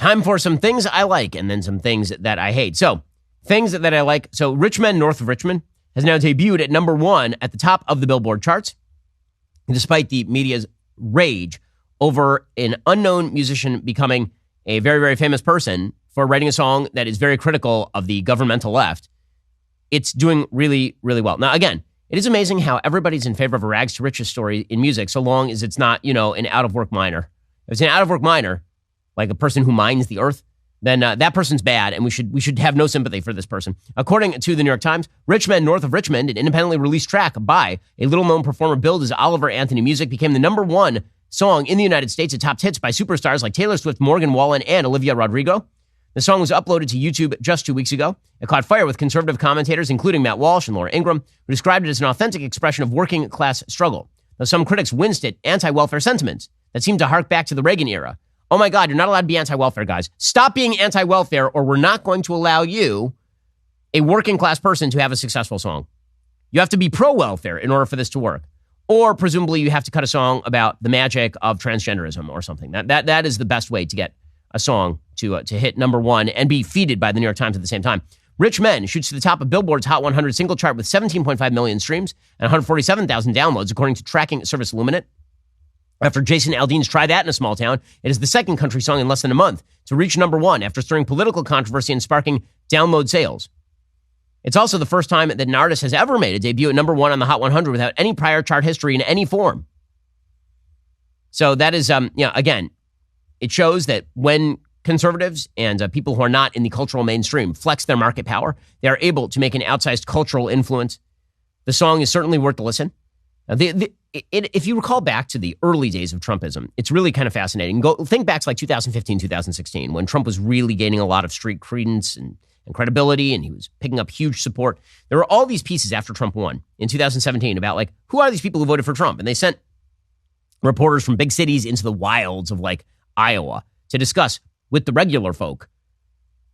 Time for some things I like and then some things that I hate. So, things that I like. So, Men North of Richmond has now debuted at number 1 at the top of the Billboard charts, despite the media's rage over an unknown musician becoming a very, very famous person for writing a song that is very critical of the governmental left. It's doing really, really well. Now, again, it is amazing how everybody's in favor of a rags to riches story in music, so long as it's not, an out-of-work miner. If it's an out-of-work miner, like a person who mines the earth, then that person's bad, and we should have no sympathy for this person. According to the New York Times, Men North of Richmond, an independently released track by a little-known performer billed as Oliver Anthony Music, became the number 1 song in the United States. It topped hits by superstars like Taylor Swift, Morgan Wallen, and Olivia Rodrigo. The song was uploaded to YouTube just 2 weeks ago. It caught fire with conservative commentators, including Matt Walsh and Laura Ingraham, who described it as an authentic expression of working-class struggle. Now, some critics winced at anti-welfare sentiments that seemed to hark back to the Reagan era. Oh my God, you're not allowed to be anti-welfare, guys. Stop being anti-welfare, or we're not going to allow you, a working-class person, to have a successful song. You have to be pro-welfare in order for this to work. Or presumably you have to cut a song about the magic of transgenderism or something. That is the best way to get a song to hit number 1 and be feeded by the New York Times at the same time. Rich Men shoots to the top of Billboard's Hot 100 single chart with 17.5 million streams and 147,000 downloads, according to tracking service Luminate. After Jason Aldean's Try That in a Small Town, it is the second country song in less than a month to reach number 1 after stirring political controversy and sparking download sales. It's also the first time that an artist has ever made a debut at number 1 on the Hot 100 without any prior chart history in any form. So that is, again, it shows that when conservatives and people who are not in the cultural mainstream flex their market power, they are able to make an outsized cultural influence. The song is certainly worth the listen. Now, if you recall back to the early days of Trumpism, it's really kind of fascinating. Think back to like 2015, 2016, when Trump was really gaining a lot of street credence and credibility, and he was picking up huge support. There were all these pieces after Trump won in 2017 about like, who are these people who voted for Trump? And they sent reporters from big cities into the wilds of like Iowa to discuss with the regular folk,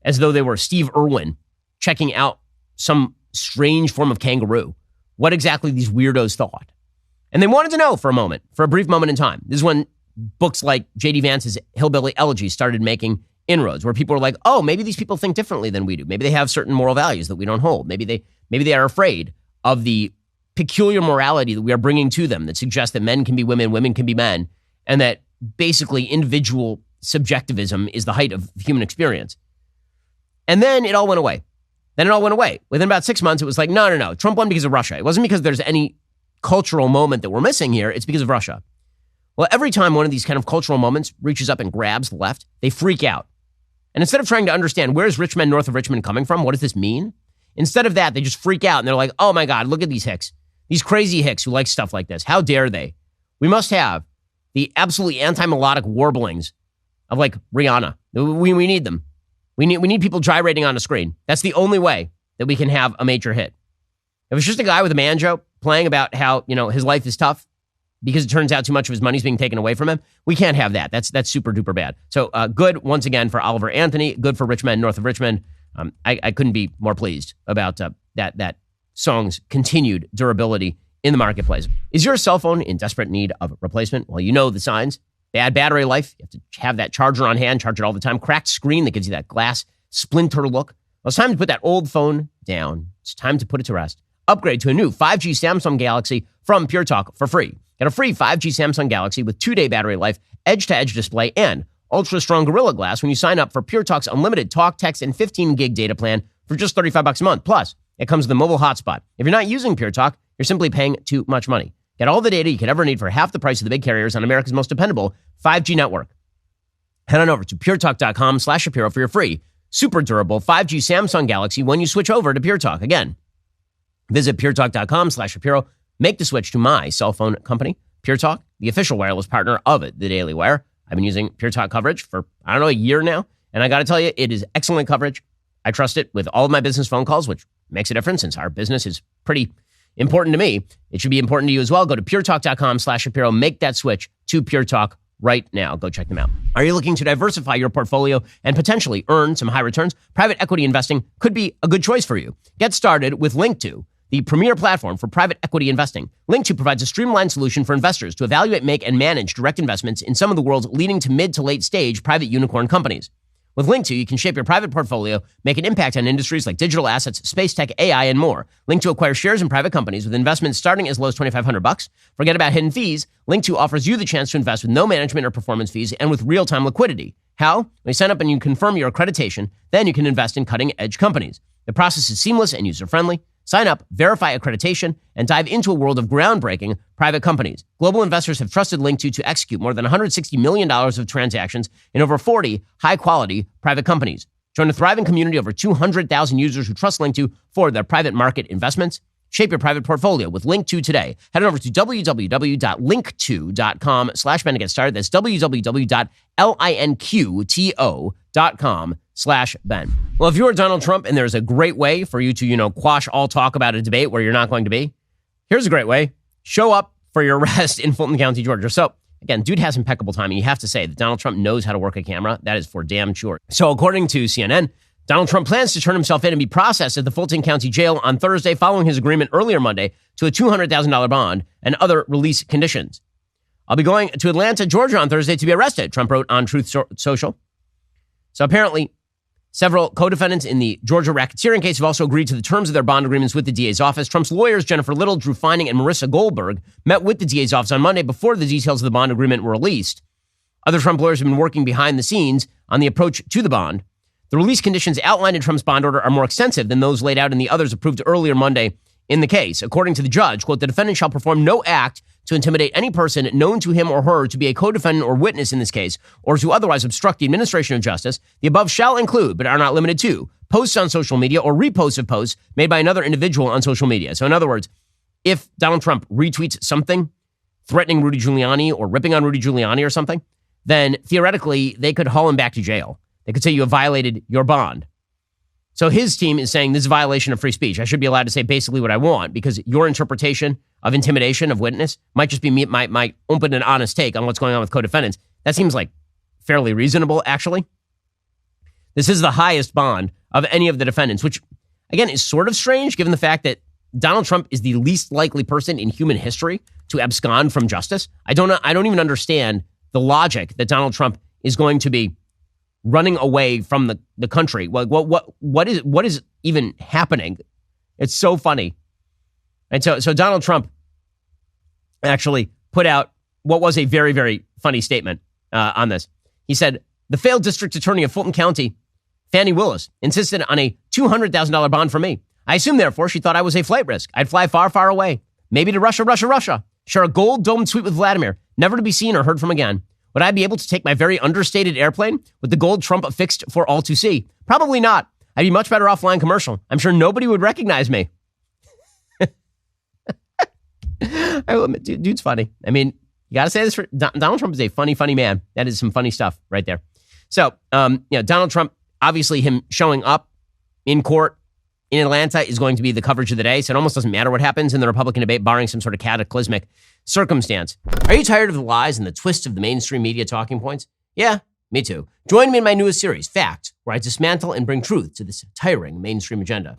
as though they were Steve Irwin checking out some strange form of kangaroo, what exactly these weirdos thought. And they wanted to know for a brief moment in time. This is when books like J.D. Vance's Hillbilly Elegy started making inroads, where people were like, oh, maybe these people think differently than we do. Maybe they have certain moral values that we don't hold. Maybe they are afraid of the peculiar morality that we are bringing to them that suggests that men can be women, women can be men, and that basically individual subjectivism is the height of human experience. And then it all went away. Within about 6 months, it was like, no. Trump won because of Russia. It wasn't because there's any cultural moment that we're missing here. It's because of Russia. Well, every time one of these kind of cultural moments reaches up and grabs the left, they freak out. And instead of trying to understand where's Men North of Richmond coming from, what does this mean? Instead of that, they just freak out and they're like, oh my God, look at these hicks. These crazy hicks who like stuff like this. How dare they? We must have the absolutely anti-melodic warblings of like Rihanna. We need them. We need people gyrating on a screen. That's the only way that we can have a major hit. If it's just a guy with a banjo playing about how, his life is tough because it turns out too much of his money's being taken away from him, we can't have that. That's super duper bad. So good once again for Oliver Anthony, good for Men North of Richmond. I couldn't be more pleased about that song's continued durability in the marketplace. Is your cell phone in desperate need of replacement? Well, you know the signs. Bad battery life. You have to have that charger on hand, charge it all the time. Cracked screen that gives you that glass splinter look. Well, it's time to put that old phone down. It's time to put it to rest. Upgrade to a new 5G Samsung Galaxy from Pure Talk for free. Get a free 5G Samsung Galaxy with 2-day battery life, edge-to-edge display, and ultra-strong Gorilla Glass when you sign up for Pure Talk's unlimited talk, text, and 15-gig data plan for just $35 a month. Plus, it comes with a mobile hotspot. If you're not using Pure Talk, you're simply paying too much money. Get all the data you could ever need for half the price of the big carriers on America's most dependable 5G network. Head on over to puretalk.com/Shapiro for your free, super durable 5G Samsung Galaxy when you switch over to Pure Talk. Again, visit puretalk.com/Shapiro. Make the switch to my cell phone company, Pure Talk, the official wireless partner of it, the Daily Wire. I've been using Pure Talk coverage for, a year now. And I got to tell you, it is excellent coverage. I trust it with all of my business phone calls, which makes a difference since our business is pretty important to me. It should be important to you as well. Go to puretalk.com/Shapiro. Make that switch to Pure Talk right now. Go check them out. Are you looking to diversify your portfolio and potentially earn some high returns? Private equity investing could be a good choice for you. Get started with Link2, the premier platform for private equity investing. Link2 provides a streamlined solution for investors to evaluate, make, and manage direct investments in some of the world's leading to mid to late stage private unicorn companies. With Link2, you can shape your private portfolio, make an impact on industries like digital assets, space tech, AI, and more. Link2 acquires shares in private companies with investments starting as low as $2,500. Forget about hidden fees. Link2 offers you the chance to invest with no management or performance fees and with real-time liquidity. How? When you sign up and you confirm your accreditation, then you can invest in cutting-edge companies. The process is seamless and user-friendly. Sign up, verify accreditation, and dive into a world of groundbreaking private companies. Global investors have trusted Link2 to execute more than $160 million of transactions in over 40 high-quality private companies. Join a thriving community of over 200,000 users who trust Link2 for their private market investments. Shape your private portfolio with Link2 today. Head over to www.link2.com/Ben to get started. That's www.linqto.com/Ben. Well, if you're Donald Trump and there's a great way for you to, quash all talk about a debate where you're not going to be, here's a great way. Show up for your arrest in Fulton County, Georgia. So, again, dude has impeccable timing. You have to say that Donald Trump knows how to work a camera. That is for damn sure. So, according to CNN, Donald Trump plans to turn himself in and be processed at the Fulton County Jail on Thursday following his agreement earlier Monday to a $200,000 bond and other release conditions. I'll be going to Atlanta, Georgia on Thursday to be arrested, Trump wrote on Truth Social. So apparently, several co-defendants in the Georgia racketeering case have also agreed to the terms of their bond agreements with the DA's office. Trump's lawyers, Jennifer Little, Drew Feining, and Marissa Goldberg, met with the DA's office on Monday before the details of the bond agreement were released. Other Trump lawyers have been working behind the scenes on the approach to the bond. The release conditions outlined in Trump's bond order are more extensive than those laid out in the others approved earlier Monday in the case. According to the judge, quote, the defendant shall perform no act to intimidate any person known to him or her to be a co-defendant or witness in this case, or to otherwise obstruct the administration of justice. The above shall include, but are not limited to, posts on social media or reposts of posts made by another individual on social media. So in other words, if Donald Trump retweets something threatening Rudy Giuliani or ripping on Rudy Giuliani or something, then theoretically they could haul him back to jail. They could say you have violated your bond. So his team is saying this is a violation of free speech. I should be allowed to say basically what I want because your interpretation of intimidation of witness might just be my open and honest take on what's going on with co-defendants. That seems like fairly reasonable, actually. This is the highest bond of any of the defendants, which, again, is sort of strange given the fact that Donald Trump is the least likely person in human history to abscond from justice. I don't even understand the logic that Donald Trump is going to be running away from the country. What is even happening? It's so funny. And so Donald Trump actually put out what was a very, very funny statement on this. He said, the failed district attorney of Fulton County, Fannie Willis, insisted on a $200,000 bond for me. I assume, therefore, she thought I was a flight risk. I'd fly far, far away. Maybe to Russia. Share a gold-domed suite with Vladimir, never to be seen or heard from again. Would I be able to take my very understated airplane with the gold Trump affixed for all to see? Probably not. I'd be much better off flying commercial. I'm sure nobody would recognize me. Dude's funny. I mean, you got to say this. Donald Trump is a funny, funny man. That is some funny stuff right there. So, Donald Trump, obviously him showing up in court in Atlanta is going to be the coverage of the day. So it almost doesn't matter what happens in the Republican debate, barring some sort of cataclysmic circumstance. Are you tired of the lies and the twists of the mainstream media talking points? Yeah, me too. Join me in my newest series, Fact, where I dismantle and bring truth to this tiring mainstream agenda.